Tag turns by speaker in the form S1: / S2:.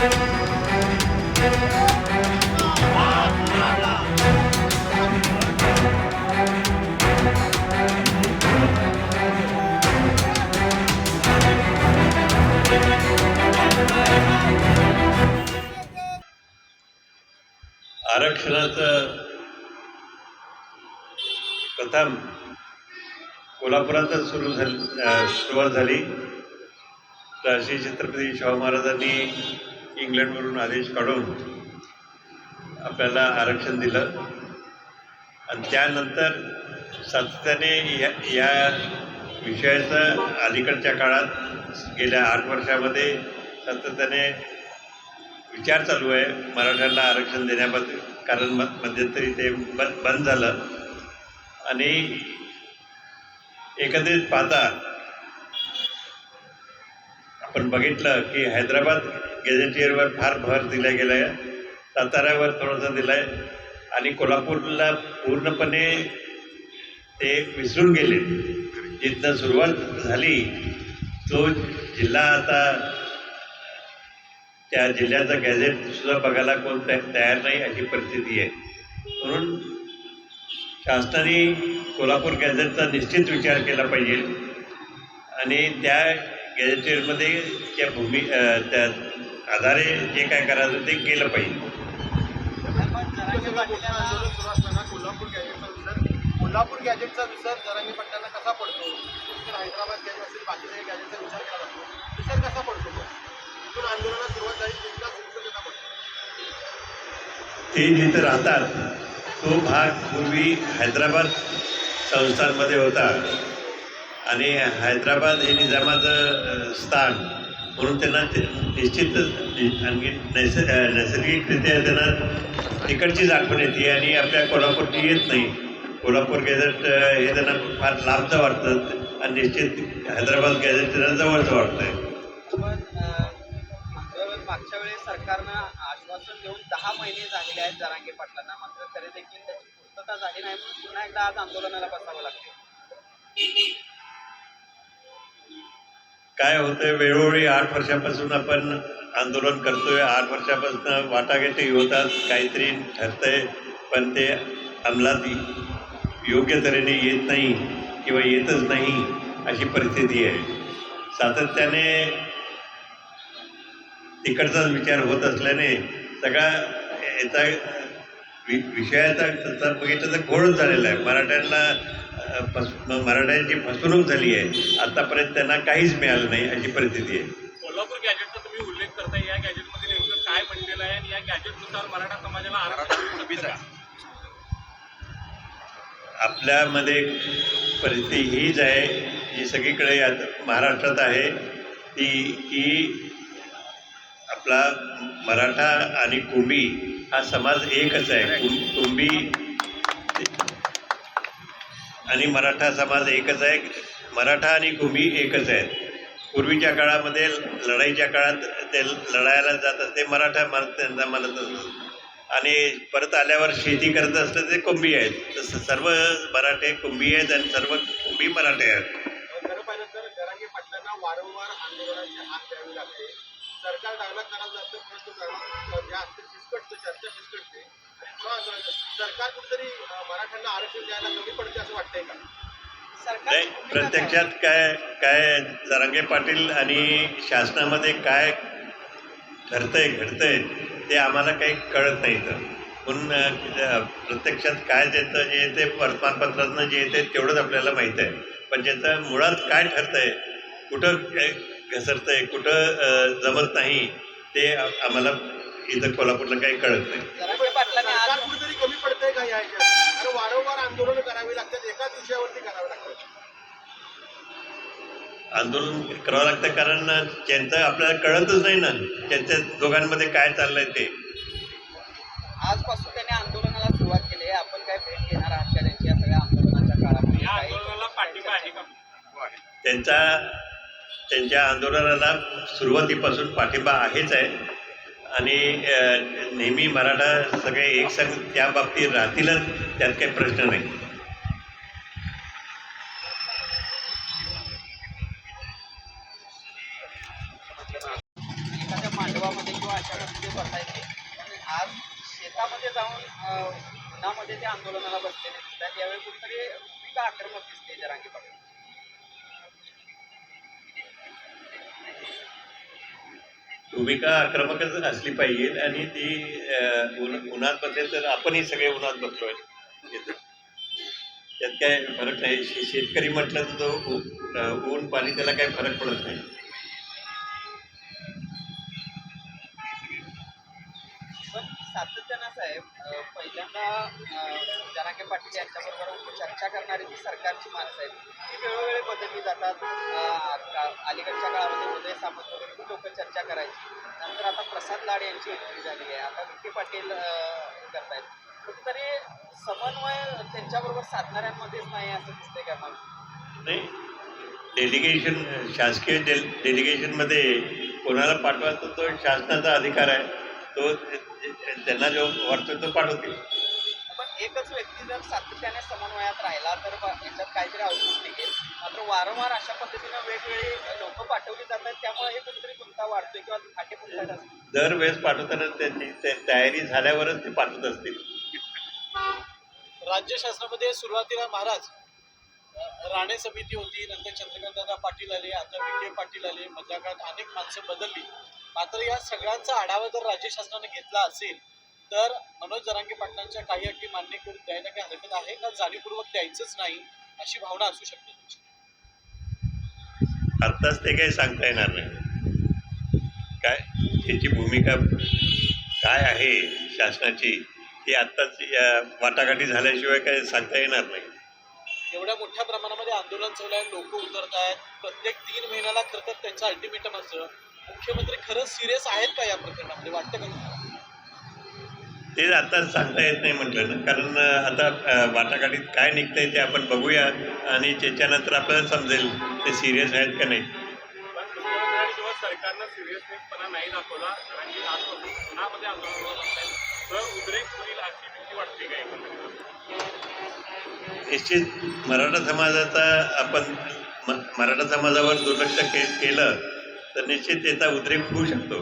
S1: आरक्षणाचं प्रथम कोल्हापुरातच सुरुवात झाली. राजश्री छत्रपती शाहू महाराजांनी इंग्लंडवरून आदेश काढून आपल्याला आरक्षण दिलं आणि त्यानंतर सातत्याने या विषयाचं अलीकडच्या काळात गेल्या 8 वर्षामध्ये सातत्याने विचार चालू आहे मराठ्यांना आरक्षण देण्याबद्दल. कारण मध्यंतरी ते बंद झालं आणि एकत्रित पाहता आपण बघितलं की हैदराबाद गॅझेटियरवर फार भर दिला गेला आहे, साताऱ्यावर थोडंसं दिलं आहे आणि कोल्हापूरला पूर्णपणे ते विसरून गेले. जिथनं सुरुवात झाली तो जिल्हा आता त्या जिल्ह्याचं गॅझेटसुद्धा बघायला कोण तयार नाही अशी परिस्थिती आहे. म्हणून शासनाने कोल्हापूर गॅझेटचा निश्चित विचार केला पाहिजे आणि त्या गॅझेटमध्ये त्या आधारे जे काय करायचं ते केलं पाहिजे.
S2: कोल्हापूर गॅजेटचा विसर जरांगे पाटलांना कसा पडतो? हैदराबाद गॅजेट असेल बाकी काही गॅजेटचा विचार केला जातो, विसर कसा पडतो? तिथून आंदोलनाला सुरुवात झाली कसा पडतो?
S1: ते जिथं राहतात तो भाग पूर्वी हैदराबाद संस्थानमध्ये होता आणि हैदराबाद हे निजामाचं स्थान म्हणून त्यांना निश्चितच आणखी नैसर्गिकरित्या त्यांना तिकडचीच आठवण येते आणि आपल्या कोल्हापूरची येत नाही. कोल्हापूर गॅझेट हे त्यांना फार लांबचं वाटतं आणि निश्चित हैदराबाद गॅझेट त्यांना जवळचं वाटतं आहे.
S3: मागच्या वेळेस सरकारनं आश्वासन देऊन 10 महिने झालेले आहेत जरांगे पाटलांना, मात्र तरी देखील त्याची पूर्तता झाली नाही म्हणून पुन्हा एकदा आज आंदोलनाला बसावं लागतं.
S1: काय होतं, वेळोवेळी 8 वर्षापासून आपण आंदोलन करतोय, 8 वर्षापासून वाटाघाटी होतात, काहीतरी ठरतंय पण ते अंमलात योग्य तऱ्हेने येत नाही किंवा येतच नाही अशी परिस्थिती आहे. सातत्याने तिकडचाच विचार होत असल्याने सगळा याचा विषयाचा तसा बघितलं तर घोळच झालेला आहे. मराठ्यांची फसवणूक झाली आहे. आतापर्यंत त्यांना काहीच मिळालं नाही अशी परिस्थिती आहे.
S4: कोल्हापूर गॅजेटचा तुम्ही उल्लेख करताय, या गॅजेटमध्ये नेमकं काय म्हणलेलं आहे आणि या गॅजेटनुसार मराठा समाजाला आरक्षण
S1: आपल्यामध्ये परिस्थिती हीच आहे जी सगळीकडे महाराष्ट्रात आहे ती की आपला मराठा आणि कुंभी हा समाज एकच आहे. कुंभी आणि मराठा समाज एकच आहे. मराठा आणि कुंभी एकच आहेत. पूर्वीच्या काळामध्ये लढाईच्या काळात ते लढायला जात असते मराठा त्यांना म्हणत असत आणि परत आल्यावर शेती करत असलं ते कुंभी आहेत. तसं सर्व मराठे कुंभी आहेत आणि सर्व कुंभी मराठे आहेत.
S2: खरं पाहिलं तर जरांगे पाटलांना वारंवार आंदोलनाची हात द्यावी लागते. सरकार डायलॉग करायला जातं परंतु ज्या फिसकटतं, चर्चा फिसकटते आणि सरकार कुठेतरी मराठ्यांना आरक्षण द्यायला कमी पडते असं वाटतंय का?
S1: नाही, प्रत्यक्षात काय जरांगे पाटील आणि शासनामध्ये काय ठरतंय घडतंय ते आम्हाला काही कळत नाही. तर म्हणून प्रत्यक्षात काय त्याचं जे येते वर्तमानपत्रातनं जे येते तेवढंच आपल्याला माहीत आहे, पण ज्याचं मुळात काय ठरतंय, कुठं घसरतंय, कुठं जमत नाही ते आम्हाला इथं कोल्हापूरला काही कळत नाही.
S2: सरकार कुठेतरी कमी पडतंय का या ह्याच्यात? कारण वारंवार आंदोलन करावी लागतात, एकाच विषयावरती करावं लागतं.
S1: आंदोलन करावं लागतं कारण त्यांचं आपल्याला कळतच नाही ना त्यांच्या दोघांमध्ये काय चाललंय ते.
S3: आजपासून त्याने आंदोलनाला सुरुवात केली आहे, आपण काय भेट घेणार आहात का त्यांची या सगळ्या आंदोलनाच्या काळामध्ये?
S4: या आंदोलनाला पाठिंबा आहे का?
S1: त्यांच्या आंदोलनाला सुरुवातीपासून पाठिंबा आहेच आहे आणि नेहमी मराठा सगळे एकसंघ त्या बाबतीत राहतीलच, त्यात काही प्रश्न नाही.
S3: एखाद्या मांडवामध्ये किंवा कक्षामध्ये बसायचे पण आज शेतामध्ये जाऊन उन्हामध्ये ते आंदोलनाला बसलेले दिसतात. यावेळी कुठेतरी भूमिका आक्रमक दिसते जरांगे पाटील.
S1: भूमिका आक्रमकच असली पाहिजे आणि ती उन्हात बसेल तर आपणही सगळे उन्हात बसलोय इथं. त्यात काय फरक नाही. शेतकरी म्हटलं तर तो ऊन पाणी त्याला काही फरक पडत नाही.
S3: पण सातत्यानं साहेब पहिल्यांदा जरांगे पाटील यांच्याबरोबर चर्चा करणारी जी सरकारची माणसं आहेत ती वेळोवेळी बदलली जातात. अलीकडच्या काळामध्ये उदय सामंत वगैरे ही लोक चर्चा करायची. नंतर आता प्रसाद लाड यांची एंट्री झाली आहे. आता विखे पाटील करतायत. कुठेतरी समन्वय त्यांच्याबरोबर साधणाऱ्यांमध्येच नाही असं दिसतंय का मग?
S1: नाही, डेलिगेशन शासकीय डेलिगेशनमध्ये कोणाला पाठवायचा तो शासनाचा अधिकार आहे. तो त्यांना जो वाटतो तो पाठवतील.
S3: पण एकच व्यक्ती जर सातत्याने समन्वयात राहिला तर याच्यात काहीतरी आउटपुट निघेल. मात्र वारंवार अशा पद्धतीनं वेगवेगळी लोक पाठवली जातात त्यामुळे हे कुठेतरी गुंता वाढतोय किंवा फाटे फुटतात असतील.
S1: दरवेळेस पाठवताना त्यांची तयारी झाल्यावरच ते पाठवत असतील.
S2: राज्य शासनामध्ये सुरुवातीला महाराज राणे समिती होती, नंतर चंद्रकांतदादा पाटील आले, आता विखे पाटील आले, मधल्या काळात अनेक माणसं बदलली. मात्र या सगळ्यांचा आढावा जर राज्य शासनाने घेतला असेल तर मनोज जरांगे पाटलांच्या काही अटी मान्य करून द्यायला काही हरकत आहे का? जाणीवपूर्वक द्यायचंच नाही अशी भावना असू शकते तुमची?
S1: आत्ताच ते काही सांगता येणार नाही. काय त्याची भूमिका काय आहे शासनाची ती आत्ताच वाटाघाटी झाल्याशिवाय काही सांगता येणार नाही.
S2: एवढ्या मोठ्या प्रमाणामध्ये आंदोलन चालू आहे, लोक उतरत आहेत. प्रत्येक 3 महिन्याला खरं तर त्यांचं अल्टिमेटम असतं. मुख्यमंत्री खरंच सिरियस आहेत का या प्रकरणामध्ये, वाटतं का तुम्हाला?
S1: ते आता सांगता येत नाही म्हटलं ना, कारण आता वाटाघाटीत काय निघतंय ते आपण बघूया आणि त्याच्यानंतर आपल्याला समजेल ते सिरियस आहेत का नाही.
S4: पण मुख्यमंत्र्यांनी जेव्हा सरकारनं सिरियसनेसपणा नाही दाखवला आणि आजपासून पुण्यामध्ये आंदोलन असतात तर उद्रेक होईल अशी भीती वाटते का एकंदरीत?
S1: निश्चित मराठा समाजाचा आपण मराठा समाजावर दुर्लक्ष केलं तर निश्चित त्याचा उद्रेक होऊ शकतो.